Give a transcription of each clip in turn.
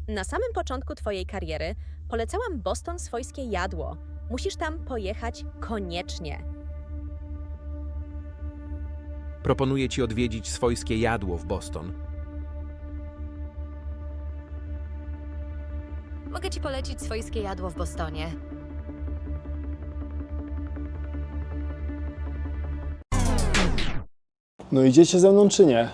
Na samym początku Twojej kariery polecałam Boston Swojskie Jadło. Musisz tam pojechać koniecznie. Proponuję Ci odwiedzić Swojskie Jadło w Boston. Mogę Ci polecić Swojskie Jadło w Bostonie. No idziecie ze mną czy nie?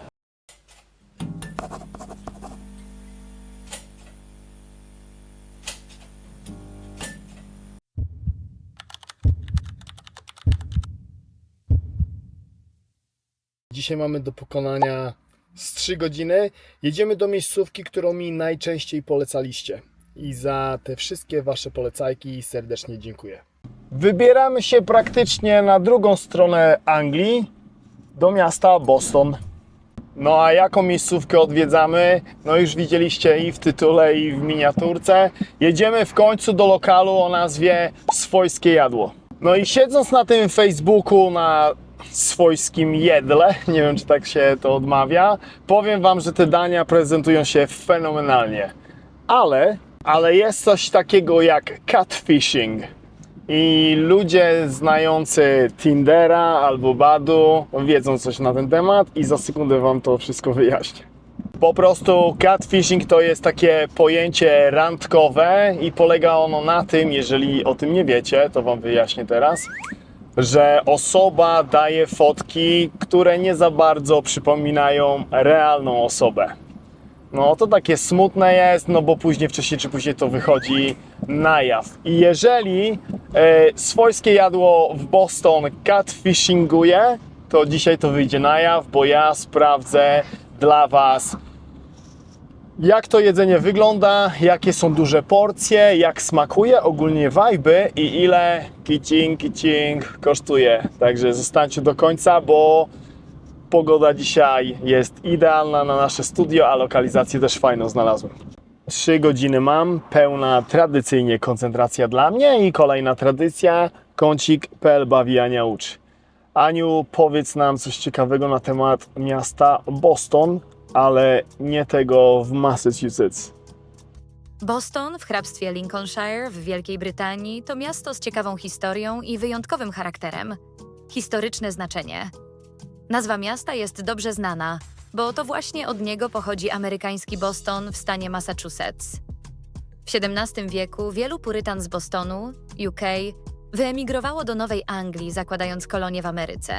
Dzisiaj mamy do pokonania z 3 godziny. Jedziemy do miejscówki, którą mi najczęściej polecaliście. I za te wszystkie Wasze polecajki serdecznie dziękuję. Wybieramy się praktycznie na drugą stronę Anglii, do miasta Boston. No a jaką miejscówkę odwiedzamy? No już widzieliście i w tytule, i w miniaturce. Jedziemy w końcu do lokalu o nazwie Swojskie Jadło. No i siedząc na tym Facebooku, na swojskim jedle, nie wiem czy tak się to odmawia, powiem Wam, że te dania prezentują się fenomenalnie. Ale jest coś takiego jak catfishing. I ludzie znający Tindera albo Badu wiedzą coś na ten temat i za sekundę Wam to wszystko wyjaśnię. Po prostu catfishing to jest takie pojęcie randkowe i polega ono na tym, jeżeli o tym nie wiecie, to Wam wyjaśnię teraz, że osoba daje fotki, które nie za bardzo przypominają realną osobę. No to takie smutne jest, no bo wcześniej czy później to wychodzi na jaw. I jeżeli Swojskie Jadło w Boston catfishinguje, to dzisiaj to wyjdzie na jaw, bo ja sprawdzę dla Was, jak to jedzenie wygląda, jakie są duże porcje, jak smakuje, ogólnie wajby i ile kicing kosztuje. Także zostańcie do końca, bo pogoda dzisiaj jest idealna na nasze studio, a lokalizację też fajną znalazłem. 3 godziny mam, pełna tradycyjnie koncentracja dla mnie i kolejna tradycja, kącik PL bawi, Ania uczy. Aniu, powiedz nam coś ciekawego na temat miasta Boston, ale nie tego w Massachusetts. Boston w hrabstwie Lincolnshire w Wielkiej Brytanii to miasto z ciekawą historią i wyjątkowym charakterem. Historyczne znaczenie. Nazwa miasta jest dobrze znana, bo to właśnie od niego pochodzi amerykański Boston w stanie Massachusetts. W XVII wieku wielu purytan z Bostonu, UK, wyemigrowało do Nowej Anglii, zakładając kolonie w Ameryce.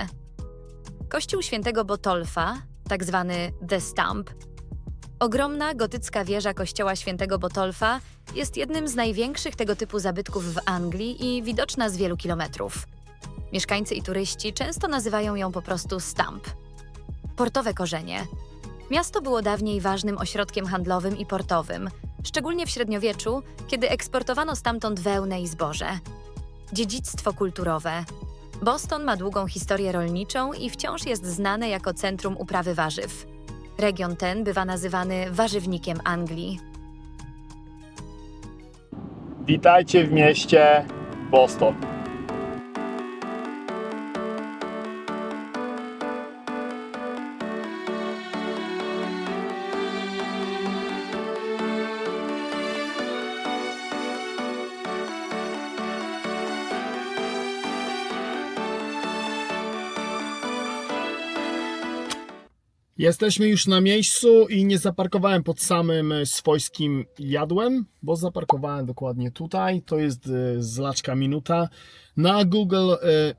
Kościół świętego Botolfa, tak zwany The Stump, ogromna gotycka wieża kościoła świętego Botolfa jest jednym z największych tego typu zabytków w Anglii i widoczna z wielu kilometrów. Mieszkańcy i turyści często nazywają ją po prostu Stump. Portowe korzenie. Miasto było dawniej ważnym ośrodkiem handlowym i portowym, szczególnie w średniowieczu, kiedy eksportowano stamtąd wełnę i zboże. Dziedzictwo kulturowe. Boston ma długą historię rolniczą i wciąż jest znane jako centrum uprawy warzyw. Region ten bywa nazywany warzywnikiem Anglii. Witajcie w mieście Boston. Jesteśmy już na miejscu i nie zaparkowałem pod samym Swojskim Jadłem, bo zaparkowałem dokładnie tutaj. To jest zlaczka minuta. Na Google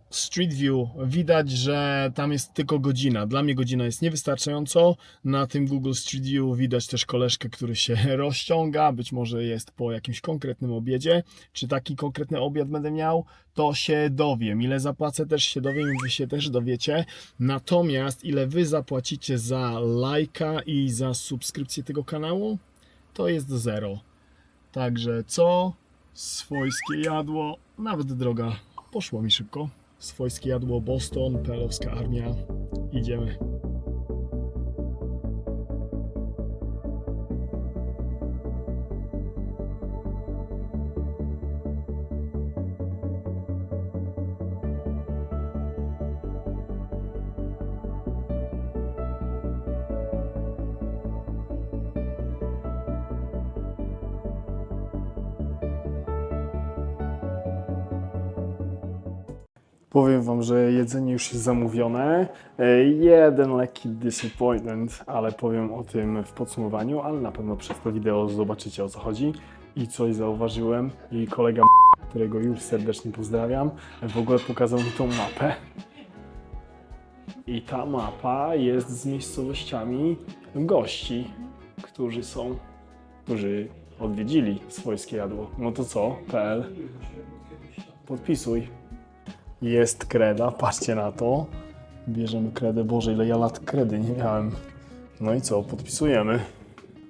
Street View widać, że tam jest tylko godzina. Dla mnie godzina jest niewystarczająco. Na tym Google Street View widać też koleżkę, który się rozciąga. Być może jest po jakimś konkretnym obiedzie. Czy taki konkretny obiad będę miał, to się dowiem. Ile zapłacę, też się dowiem i Wy się też dowiecie. Natomiast ile Wy zapłacicie za lajka i za subskrypcję tego kanału, to jest 0. Także co? Swojskie Jadło, nawet droga poszła mi szybko. Swojskie Jadło Boston, PL-owska armia. Idziemy. Powiem wam, że jedzenie już jest zamówione. Jeden lekki disappointment, ale powiem o tym w podsumowaniu, ale na pewno przez to wideo zobaczycie, o co chodzi. I coś zauważyłem i kolega, którego już serdecznie pozdrawiam, w ogóle pokazał mi tą mapę. I ta mapa jest z miejscowościami gości, którzy odwiedzili swojskie jadło. No to co? PL. Podpisuj. Jest kreda, patrzcie na to. Bierzemy kredę. Boże, ile ja lat kredy nie miałem. No i co? Podpisujemy.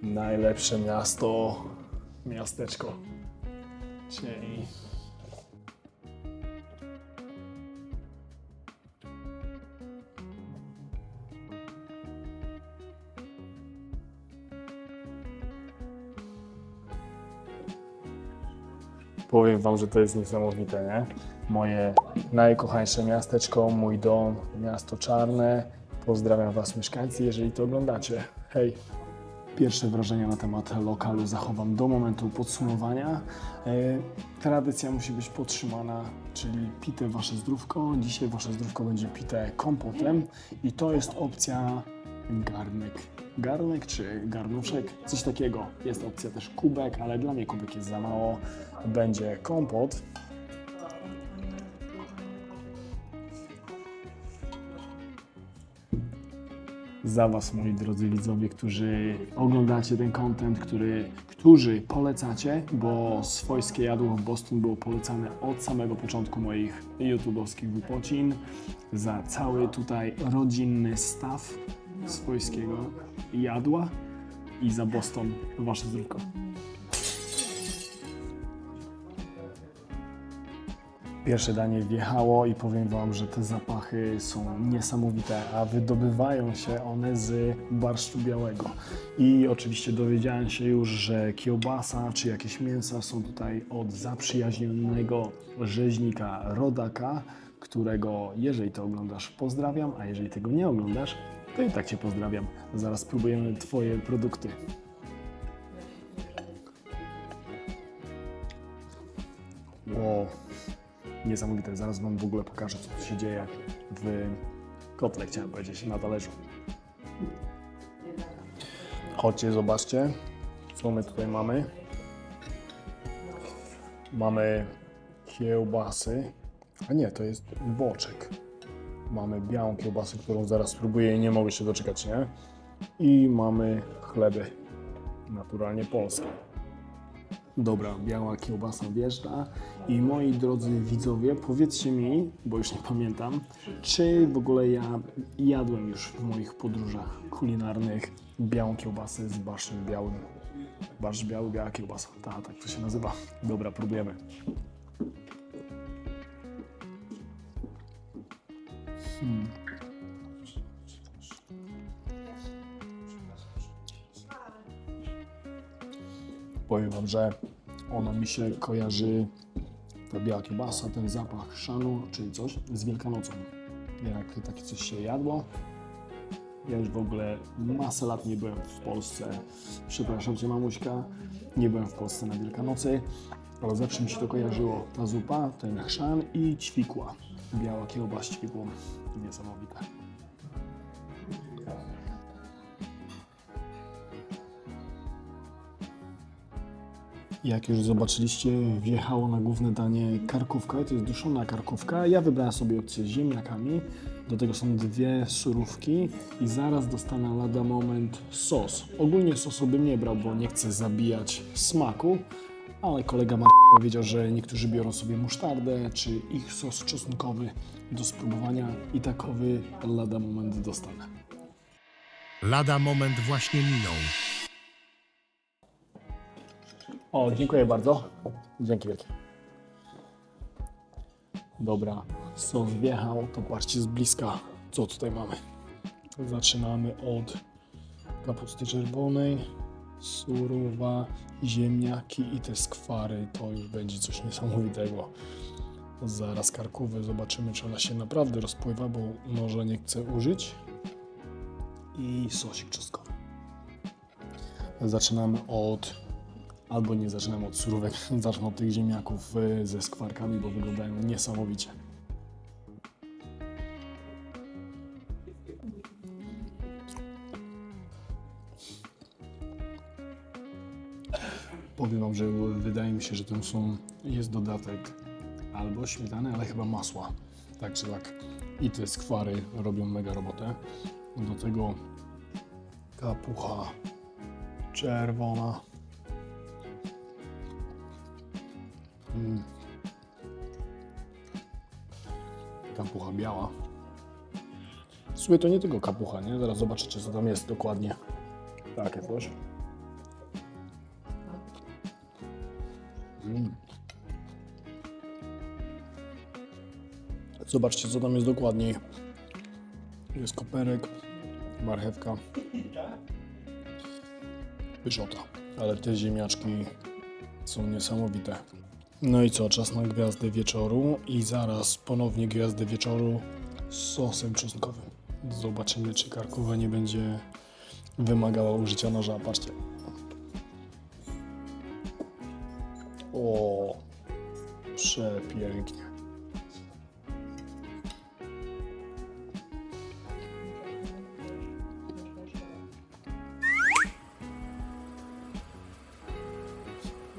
Najlepsze miasteczko. Czyli... Powiem wam, że to jest niesamowite, nie? Moje najkochańsze miasteczko, mój dom, miasto czarne. Pozdrawiam was, mieszkańcy, jeżeli to oglądacie. Hej! Pierwsze wrażenia na temat lokalu zachowam do momentu podsumowania. Tradycja musi być podtrzymana, czyli pite wasze zdrówko. Dzisiaj wasze zdrówko będzie pite kompotem i to jest opcja garnek. Garnek czy garnuszek, coś takiego. Jest opcja też kubek, ale dla mnie kubek jest za mało. Będzie kompot. Za was, moi drodzy widzowie, którzy oglądacie ten content, którzy polecacie, bo swojskie jadło w Boston było polecane od samego początku moich YouTube'owskich wypocin. Za cały tutaj rodzinny staw swojskiego jadła i za Boston wasze zdrówko. Pierwsze danie wjechało i powiem wam, że te zapachy są niesamowite, a wydobywają się one z barszczu białego. I oczywiście dowiedziałem się już, że kiełbasa czy jakieś mięsa są tutaj od zaprzyjaźnionego rzeźnika, rodaka, którego, jeżeli to oglądasz, pozdrawiam, a jeżeli tego nie oglądasz, to i tak cię pozdrawiam. Zaraz spróbujemy twoje produkty. Wow. Niesamowite. Zaraz wam w ogóle pokażę, co tu się dzieje w kotle, chciałem powiedzieć, na talerzu. Chodźcie, zobaczcie, co my tutaj mamy. Mamy kiełbasy, a nie, to jest boczek. Mamy białą kiełbasę, którą zaraz spróbuję i nie mogę się doczekać, nie? I mamy chleby, naturalnie polskie. Dobra, biała kiełbasa wjeżdża i moi drodzy widzowie, powiedzcie mi, bo już nie pamiętam, czy w ogóle ja jadłem już w moich podróżach kulinarnych białą kiełbasę z barszczem białym. Barszcz biały, biała kiełbasa, tak to się nazywa. Dobra, próbujemy. Powiem wam, że ona mi się kojarzy, ta biała kiełbasa, ten zapach chrzanu, czyli coś, z Wielkanocą. Jak takie coś się jadło. Ja już w ogóle masę lat nie byłem w Polsce. Przepraszam cię, mamuśka, nie byłem w Polsce na Wielkanocy, ale zawsze mi się to kojarzyło. Ta zupa, ten chrzan i ćwikła. Biała kiełbasa z ćwikłą. Niesamowite. Jak już zobaczyliście, wjechało na główne danie karkówka, to jest duszona karkówka. Ja wybrałem sobie opcję z ziemniakami, do tego są dwie surówki i zaraz dostanę lada moment sos. Ogólnie sosu bym nie brał, bo nie chcę zabijać smaku, ale kolega Mark powiedział, że niektórzy biorą sobie musztardę czy ich sos czosnkowy do spróbowania i takowy lada moment dostanę. Lada moment właśnie minął. O, dziękuję bardzo. Dzięki wielkie. Dobra, sos wjechał, to patrzcie z bliska, co tutaj mamy. Zaczynamy od kapusty czerwonej, surowa, ziemniaki i te skwary. To już będzie coś niesamowitego. Zaraz karkówę, zobaczymy, czy ona się naprawdę rozpływa, bo noża nie chcę użyć. I sosik czosnkowy. Zaczynamy od... Albo nie zaczynam od surówek, zacznę od tych ziemniaków ze skwarkami, bo wyglądają niesamowicie. Powiem wam, że wydaje mi się, że tam jest dodatek albo śmietany, ale chyba masła. Tak czy tak. I te skwary robią mega robotę. Do tego kapucha czerwona. Kapucha biała. W sumie to nie tylko kapucha, nie? Zaraz zobaczycie, co tam jest dokładnie. Takie coś. Zobaczcie, co tam jest dokładniej. Jest koperek, marchewka, pyszota. Ale te ziemniaczki są niesamowite. No i co, czas na gwiazdę wieczoru i zaraz ponownie gwiazdę wieczoru z sosem czosnkowym. Zobaczymy, czy karkówka nie będzie wymagała użycia noża. Patrzcie. O, przepięknie.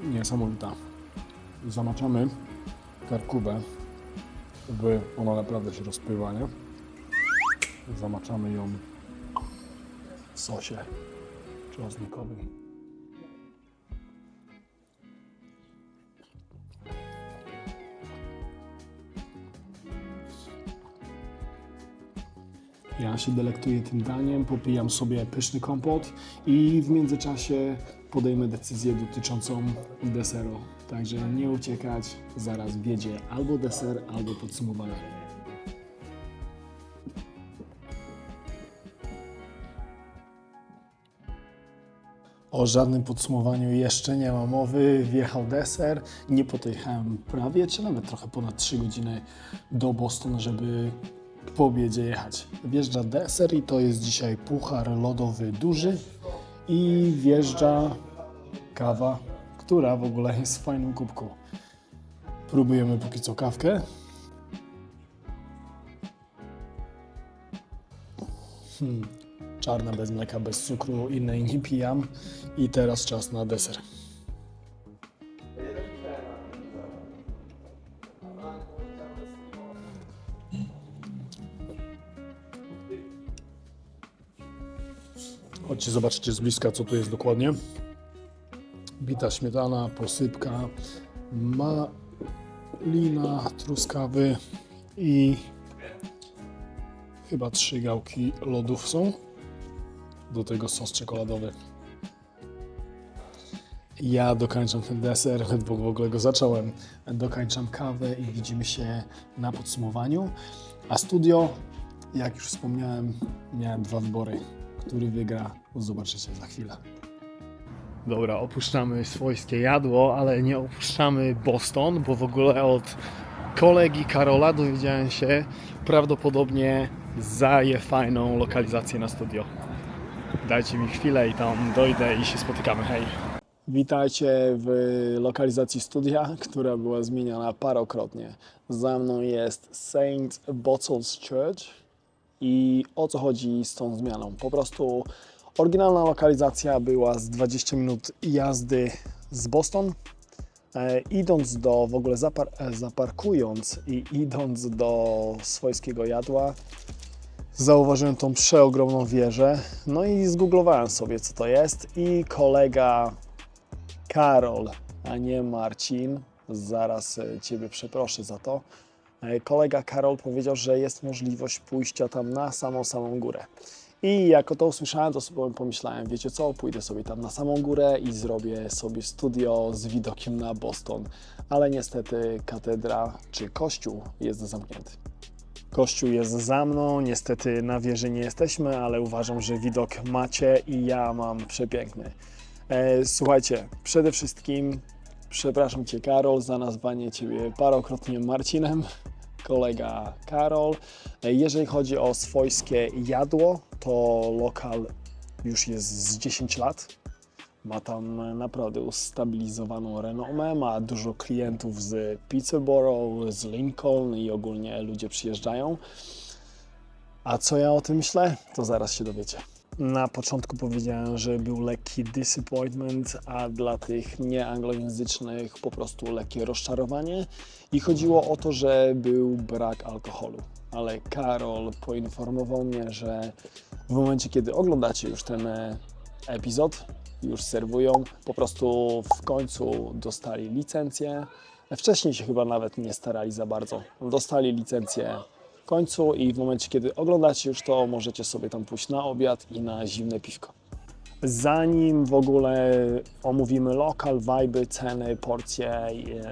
Niesamowita. Zamaczamy karkówę, ona naprawdę się rozpływa, nie? Zamaczamy ją w sosie czosnkowym. Ja się delektuję tym daniem, popijam sobie pyszny kompot i w międzyczasie podejmę decyzję dotyczącą deseru. Także nie uciekać, zaraz wiedzie albo deser, albo podsumowanie. O żadnym podsumowaniu jeszcze nie ma mowy. Wjechał deser. Nie podjechałem prawie, czy nawet trochę ponad 3 godziny do Boston, żeby po obiedzie jechać. Wjeżdża deser i to jest dzisiaj puchar lodowy duży i wjeżdża kawa, która w ogóle jest w fajnym kubku. Próbujemy póki co kawkę. Czarna, bez mleka, bez cukru, innej nie pijam. I teraz czas na deser. Chodźcie, zobaczcie z bliska, co tu jest dokładnie. Bita śmietana, posypka, malina, truskawy i chyba 3 gałki lodów są. Do tego sos czekoladowy. Ja dokończam ten deser, ledwo w ogóle go zacząłem. Dokończam kawę i widzimy się na podsumowaniu. A studio, jak już wspomniałem, miałem 2 wybory. Który wygra, zobaczycie za chwilę. Dobra, opuszczamy swojskie jadło, ale nie opuszczamy Boston, bo w ogóle od kolegi Karola dowiedziałem się, prawdopodobnie zaje fajną lokalizację na studio. Dajcie mi chwilę i tam dojdę i się spotykamy. Hej! Witajcie w lokalizacji studia, która była zmieniana parokrotnie. Za mną jest St. Bottles Church. I o co chodzi z tą zmianą? Po prostu oryginalna lokalizacja była z 20 minut jazdy z Boston. Idąc w ogóle zaparkując i idąc do swojskiego jadła, zauważyłem tą przeogromną wieżę. No i zgooglowałem sobie, co to jest. I kolega Karol, a nie Marcin, zaraz Ciebie przeproszę za to. Kolega Karol powiedział, że jest możliwość pójścia tam na samą górę. I jako to usłyszałem, to sobie pomyślałem, wiecie co, pójdę sobie tam na samą górę i zrobię sobie studio z widokiem na Boston. Ale niestety katedra czy kościół jest zamknięty. Kościół jest za mną, niestety na wieży nie jesteśmy, ale uważam, że widok macie i ja mam przepiękny. Słuchajcie, przede wszystkim przepraszam Cię, Karol, za nazwanie Ciebie parokrotnie Marcinem, kolega Karol. Jeżeli chodzi o swojskie jadło, to lokal już jest z 10 lat. Ma tam naprawdę ustabilizowaną renomę, ma dużo klientów z Peterborough, z Lincoln i ogólnie ludzie przyjeżdżają. A co ja o tym myślę? To zaraz się dowiecie. Na początku powiedziałem, że był lekki disappointment, a dla tych nieanglojęzycznych po prostu lekkie rozczarowanie. I chodziło o to, że był brak alkoholu. Ale Karol poinformował mnie, że w momencie, kiedy oglądacie już ten epizod, już serwują, po prostu w końcu dostali licencję. Wcześniej się chyba nawet nie starali za bardzo. Dostali licencję w końcu i w momencie, kiedy oglądacie już to, możecie sobie tam pójść na obiad i na zimne piwko. Zanim w ogóle omówimy lokal, vibe, ceny, porcje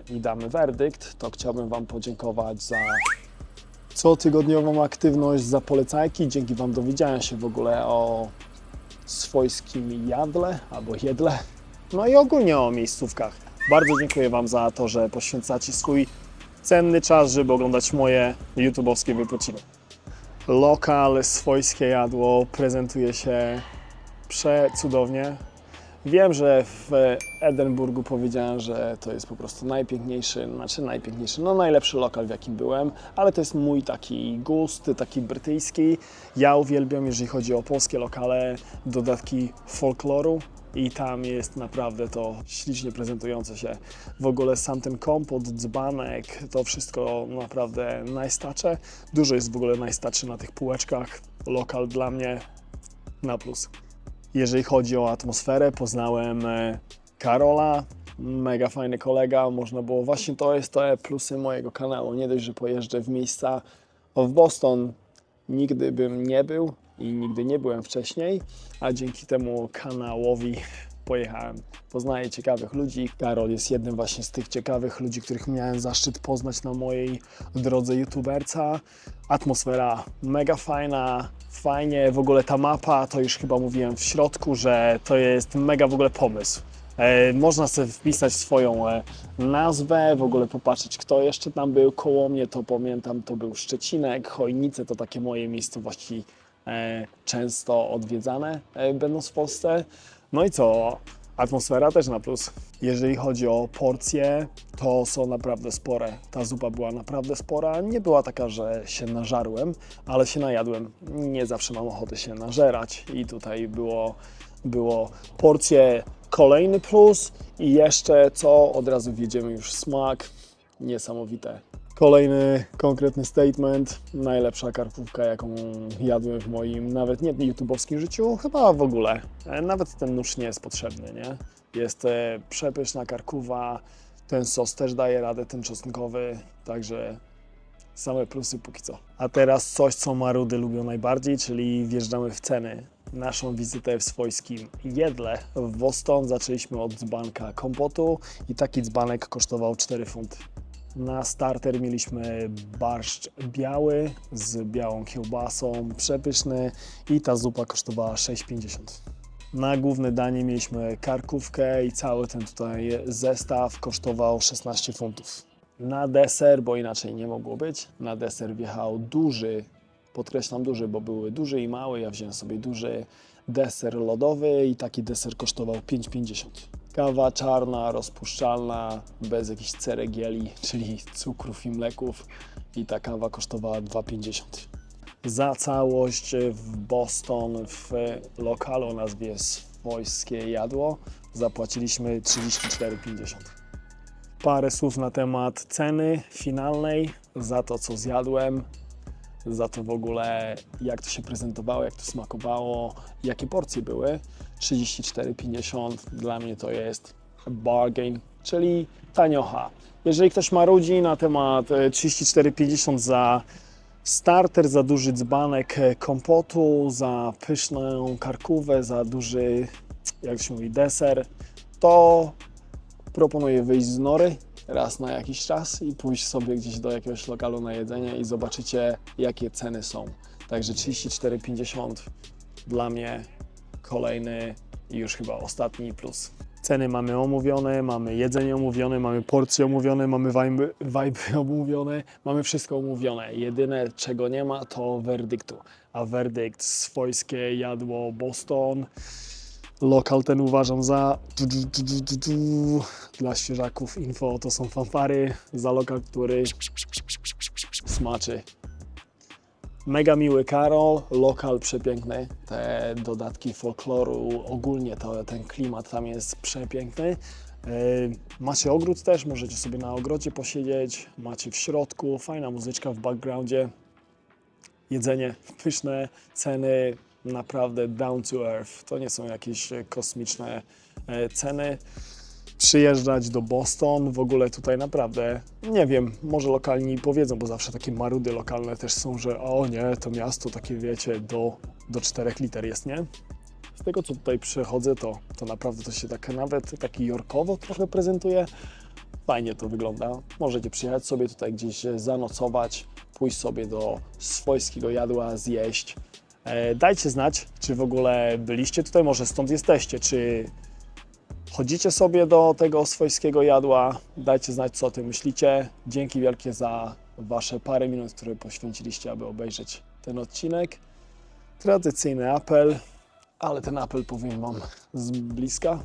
i damy werdykt, to chciałbym Wam podziękować za cotygodniową aktywność, za polecajki. Dzięki Wam dowiedziałem się w ogóle o swojskim jadle albo jedle, no i ogólnie o miejscówkach. Bardzo dziękuję Wam za to, że poświęcacie swój cenny czas, żeby oglądać moje YouTube'owskie wypociny. Lokal Swojskie Jadło prezentuje się przecudownie. Wiem, że w Edynburgu powiedziałem, że to jest po prostu najpiękniejszy, najlepszy lokal, w jakim byłem, ale to jest mój taki gust, taki brytyjski. Ja uwielbiam, jeżeli chodzi o polskie lokale, dodatki folkloru i tam jest naprawdę to ślicznie prezentujące się. W ogóle sam ten kompot, dzbanek, to wszystko naprawdę najstacze. Dużo jest w ogóle najstaczy na tych półeczkach. Lokal dla mnie na plus. Jeżeli chodzi o atmosferę, poznałem Karola, mega fajny kolega, można było, właśnie to jest te plusy mojego kanału, nie dość, że pojeżdżę w miejsca, w Boston nigdy bym nie był i nigdy nie byłem wcześniej, a dzięki temu kanałowi pojechałem. Poznaję ciekawych ludzi. Karol jest jednym właśnie z tych ciekawych ludzi, których miałem zaszczyt poznać na mojej drodze youtuberca. Atmosfera mega fajna, fajnie, w ogóle ta mapa, to już chyba mówiłem w środku, że to jest mega w ogóle pomysł. Można sobie wpisać swoją nazwę, w ogóle popatrzeć, kto jeszcze tam był koło mnie, to pamiętam, to był Szczecinek, Chojnice, to takie moje miejscowości często odwiedzane będąc w Polsce. No i co? Atmosfera też na plus. Jeżeli chodzi o porcje, to są naprawdę spore. Ta zupa była naprawdę spora. Nie była taka, że się nażarłem, ale się najadłem. Nie zawsze mam ochotę się nażerać i tutaj było porcje kolejny plus i jeszcze co? Od razu wjedziemy już w smak. Niesamowite. Kolejny konkretny statement. Najlepsza karkówka, jaką jadłem w moim nawet nie YouTube'owskim życiu, chyba w ogóle. Nawet ten nóż nie jest potrzebny, nie? Jest przepyszna karkówa, ten sos też daje radę, ten czosnkowy, także same plusy póki co. A teraz coś, co marudy lubią najbardziej, czyli wjeżdżamy w ceny. Naszą wizytę w swojskim jedle w Boston zaczęliśmy od dzbanka kompotu i taki dzbanek kosztował 4 funty. Na starter mieliśmy barszcz biały z białą kiełbasą, przepyszny i ta zupa kosztowała 6,50. Na główne danie mieliśmy karkówkę i cały ten tutaj zestaw kosztował 16 funtów. Na deser, bo inaczej nie mogło być, na deser wjechał duży, podkreślam duży, bo były duży i mały, ja wziąłem sobie duży deser lodowy i taki deser kosztował 5,50. Kawa czarna, rozpuszczalna, bez jakichś ceregieli, czyli cukrów i mleków i ta kawa kosztowała 2,50. Za całość w Boston w lokalu o nazwie Swojskie Jadło zapłaciliśmy 34,50. Parę słów na temat ceny finalnej za to, co zjadłem, za to w ogóle, jak to się prezentowało, jak to smakowało, jakie porcje były. 34,50 dla mnie to jest bargain, czyli taniocha. Jeżeli ktoś marudzi na temat 34,50 za starter, za duży dzbanek kompotu, za pyszną karkówę, za duży, jak się mówi, deser, to proponuję wyjść z nory raz na jakiś czas i pójść sobie gdzieś do jakiegoś lokalu na jedzenie i zobaczycie, jakie ceny są. Także 34,50 dla mnie kolejny i już chyba ostatni plus. Ceny mamy omówione, mamy jedzenie omówione, mamy porcje omówione, mamy vibe omówione, mamy wszystko omówione. Jedyne, czego nie ma, to werdyktu. A werdykt Swojskie Jadło Boston. Lokal ten uważam za dla świeżaków info, to są fanfary za lokal, który smaczy. Mega miły Karol, lokal przepiękny, te dodatki folkloru, ogólnie ten klimat tam jest przepiękny. Macie ogród też, możecie sobie na ogrodzie posiedzieć, macie w środku, fajna muzyczka w backgroundzie, jedzenie pyszne, ceny naprawdę down to earth, to nie są jakieś kosmiczne ceny. Przyjeżdżać do Boston, w ogóle tutaj naprawdę, nie wiem, może lokalni powiedzą, bo zawsze takie marudy lokalne też są, że o nie, to miasto takie wiecie, do 4 liter jest, nie? Z tego co tutaj przechodzę, to naprawdę to się tak nawet taki jorkowo trochę prezentuje. Fajnie to wygląda. Możecie przyjechać sobie tutaj gdzieś zanocować, pójść sobie do swojskiego jadła, zjeść. Dajcie znać, czy w ogóle byliście tutaj, może stąd jesteście, czy chodzicie sobie do tego swojskiego jadła. Dajcie znać, co o tym myślicie. Dzięki wielkie za wasze parę minut, które poświęciliście, aby obejrzeć ten odcinek. Tradycyjny apel, ale ten apel powiem wam z bliska.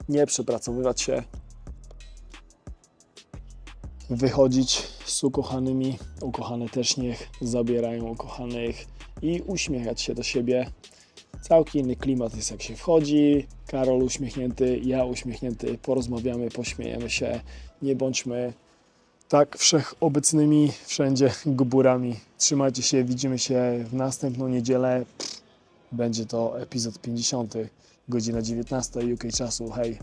Nie przepracowywać się. Wychodzić z ukochanymi. Ukochane też niech zabierają ukochanych i uśmiechać się do siebie. Całkiem inny klimat jest jak się wchodzi. Karol uśmiechnięty, ja uśmiechnięty. Porozmawiamy, pośmiejemy się. Nie bądźmy tak wszechobecnymi wszędzie gburami. Trzymajcie się, widzimy się w następną niedzielę. Będzie to epizod 50, godzina 19 UK czasu. Hej!